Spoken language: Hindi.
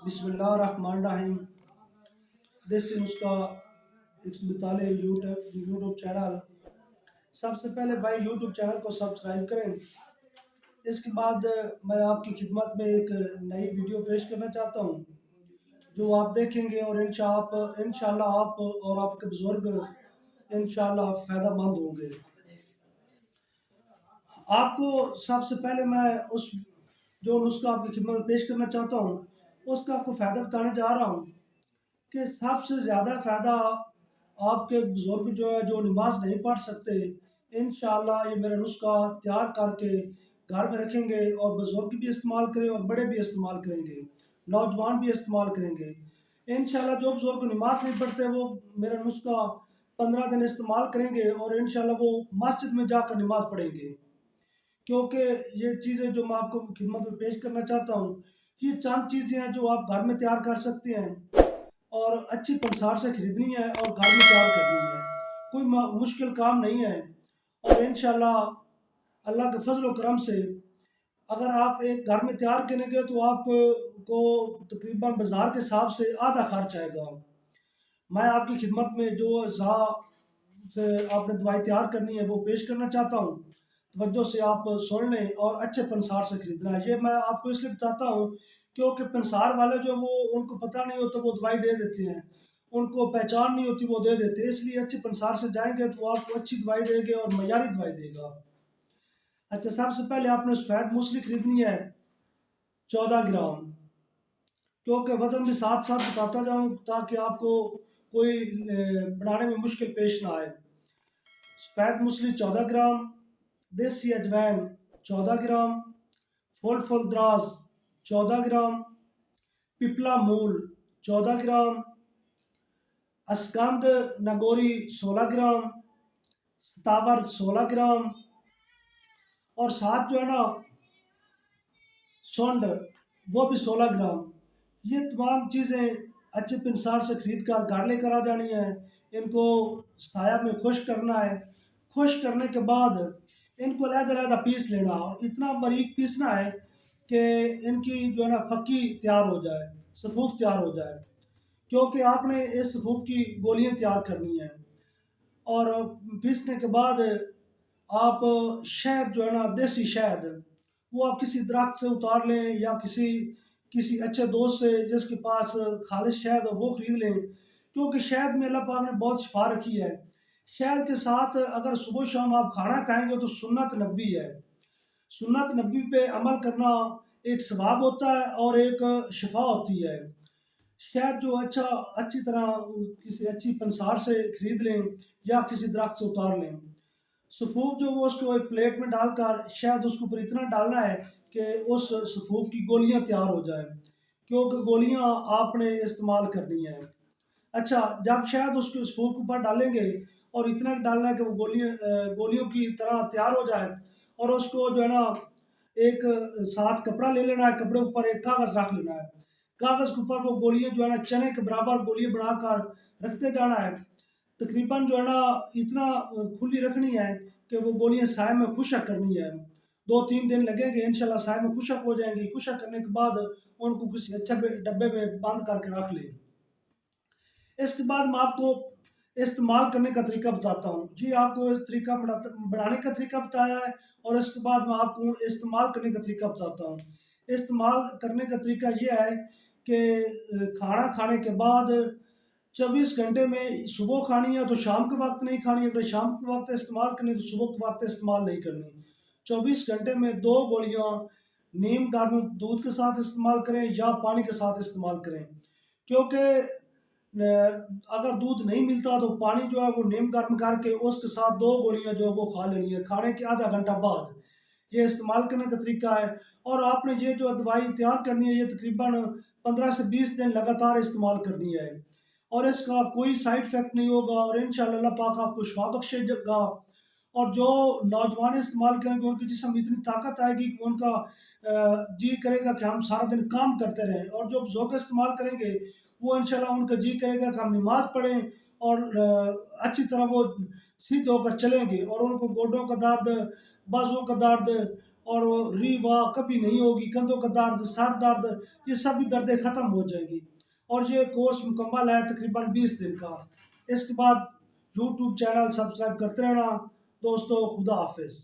बिस्मिल्लाहिर्रहमानिर्रहीम। देसी नुस्खा 142 यूट्यूब चैनल। सबसे पहले भाई यूट्यूब चैनल को सब्सक्राइब करें। इसके बाद मैं आपकी खिदमत में एक नई वीडियो पेश करना चाहता हूँ जो आप देखेंगे और इंशाल्लाह आप और आपके बुजुर्ग इंशाल्लाह फ़ायदेमंद होंगे। आपको सबसे पहले मैं उस जो नुस्खा आपकी खिदमत में पेश करना चाहता हूँ उसका आपको फ़ायदा बताने जा रहा हूँ कि सबसे ज़्यादा फ़ायदा आपके बुजुर्ग जो है जो नमाज नहीं पढ़ सकते, इंशाअल्लाह ये मेरा नुस्खा तैयार करके घर में रखेंगे और बुजुर्ग भी इस्तेमाल करें और बड़े भी इस्तेमाल करेंगे, नौजवान भी इस्तेमाल करेंगे। इंशाअल्लाह जो बुजुर्ग नमाज नहीं पढ़ते वो मेरा नुस्खा 15 दिन इस्तेमाल करेंगे और इंशाअल्लाह वो मस्जिद में जाकर नमाज पढ़ेंगे। क्योंकि ये चीज़ें जो मैं आपको खिदमत में पेश करना चाहता हूँ, ये चंद चीज़ें हैं जो आप घर में तैयार कर सकते हैं और अच्छी पंसार से खरीदनी है और घर में तैयार करनी है। कोई मुश्किल काम नहीं है और इंशाल्लाह अल्लाह के फजल व करम से अगर आप एक घर में तैयार करेंगे तो आपको तकरीबन बाज़ार के हिसाब से आधा खर्च आएगा। मैं आपकी खिदमत में जो से आपने दवाई तैयार करनी है वो पेश करना चाहता हूँ। तवज्जो से आप सुन लें और अच्छे पंसार से खरीदना है। ये मैं आपको इसलिए बताता हूँ क्योंकि पंसार वाले जो वो उनको पता नहीं होता वो दवाई दे देते हैं, उनको पहचान नहीं होती वो दे देते हैं। इसलिए अच्छे पंसार से जाएंगे तो आपको अच्छी दवाई देंगे और मयारी दवाई देगा। अच्छा, सबसे पहले आपने सफ़ेद मूसली खरीदनी है 14 ग्राम, क्योंकि वजन भी साथ साथ बताता जाऊँ ताकि आपको कोई बनाने में मुश्किल पेश ना आए। सफ़ेद मूसली 14 ग्राम, देसी अजवाइन 14 ग्राम, फुल द्रास 14 ग्राम, पिपला मूल 14 ग्राम, अस्कंद नगोरी 16 ग्राम, सतावर 16 ग्राम और साथ जो है ना सुंड वो भी 16 ग्राम। ये तमाम चीज़ें अच्छे पंसार से खरीद कर घर लेकर आ जानी है। इनको साया में खुश्क करना है। खुश्क करने के बाद इनको अलग-अलग पीस लेना और इतना बारीक पीसना है कि इनकी जो है ना फक्की तैयार हो जाए, सफूफ तैयार हो जाए। क्योंकि आपने इस सफूफ की गोलियां तैयार करनी है और पीसने के बाद आप शहद जो है ना देसी शहद वो आप किसी दरख्त से उतार लें या किसी किसी अच्छे दोस्त से जिसके पास खालिश शहद हो वो खरीद लें। क्योंकि शहद में अल्लाह पाक ने बहुत शिफा रखी है। शहद के साथ अगर सुबह शाम आप खाना खाएंगे तो सुन्नत नबी है। सुन्नत नबी पे अमल करना एक सवाब होता है और एक शिफा होती है। शहद जो अच्छी तरह किसी अच्छी पंसार से खरीद लें या किसी दरख्त से उतार लें। सफूफ जो वो उसको एक प्लेट में डालकर शहद उसके ऊपर इतना डालना है कि उस सफूफ की गोलियां तैयार हो जाए, क्योंकि गोलियां आपने इस्तेमाल करनी है। अच्छा, जब शहद उसके सफूफ के ऊपर डालेंगे और इतना डालना है कि वो गोलियों की तरह तैयार हो जाए और उसको जो है ना एक साथ कपड़ा ले लेना है, कपड़े ऊपर एक कागज़ रख लेना है। कागज़ के ऊपर वो गोलियां जो है ना चने के बराबर गोलियां बनाकर रखते जाना है। तकरीबन जो है ना इतना खुली रखनी है कि वो गोलियां साए में खुशक करनी है। 2-3 दिन लगेंगे, इंशाल्लाह साए में खुशक हो जाएंगी। खुशक करने के बाद उनको किसी अच्छे डब्बे में बंद करके रख लें। इसके बाद मैं आपको इस्तेमाल करने का तरीका बताता हूँ। जी, आपको तरीका बनाने का तरीका बताया है और इसके बाद मैं आपको इस्तेमाल करने का तरीका बताता हूँ। इस्तेमाल करने का तरीका ये है कि खाना खाने के बाद 24 घंटे में सुबह खानी है तो शाम के वक्त नहीं खानी। अगर शाम के वक्त इस्तेमाल करनी है तो सुबह के वक्त इस्तेमाल नहीं करनी। 24 घंटे में 2 गोलियाँ नीम गर्म दूध के साथ इस्तेमाल करें या पानी के साथ इस्तेमाल करें। क्योंकि अगर दूध नहीं मिलता तो पानी जो है वो नीम गर्म करके उसके साथ 2 गोलियां जो है वो खा लेनी है खाने के आधा घंटा बाद। ये इस्तेमाल करने का तरीका है और आपने ये जो दवाई तैयार करनी है ये तकरीबन 15 से 20 दिन लगातार इस्तेमाल करनी है और इसका कोई साइड इफेक्ट नहीं होगा और इंशाअल्लाह अल्लाह पाक आपको शिफा बख्शेगा। और जो नौजवान इस्तेमाल करेंगे उनके जिस्म में इतनी ताकत आएगी कि उनका जी करेगा कि हम सारा दिन काम करते रहें। और जो बुजुर्ग इस्तेमाल करेंगे वो इंशाल्लाह उनका जी करेगा कि हम नमाज पढ़ें और अच्छी तरह वो सीधे होकर चलेंगे और उनको गोडों का दर्द, बाजुओं का दर्द और वो री वाह कभी नहीं होगी, कंधों का दर्द, सर दर्द, ये सभी दर्दें ख़त्म हो जाएगी। और ये कोर्स मुकम्मल है तकरीबन 20 दिन का। इसके बाद यूट्यूब चैनल सब्सक्राइब करते रहना दोस्तों। खुदा हाफिज़।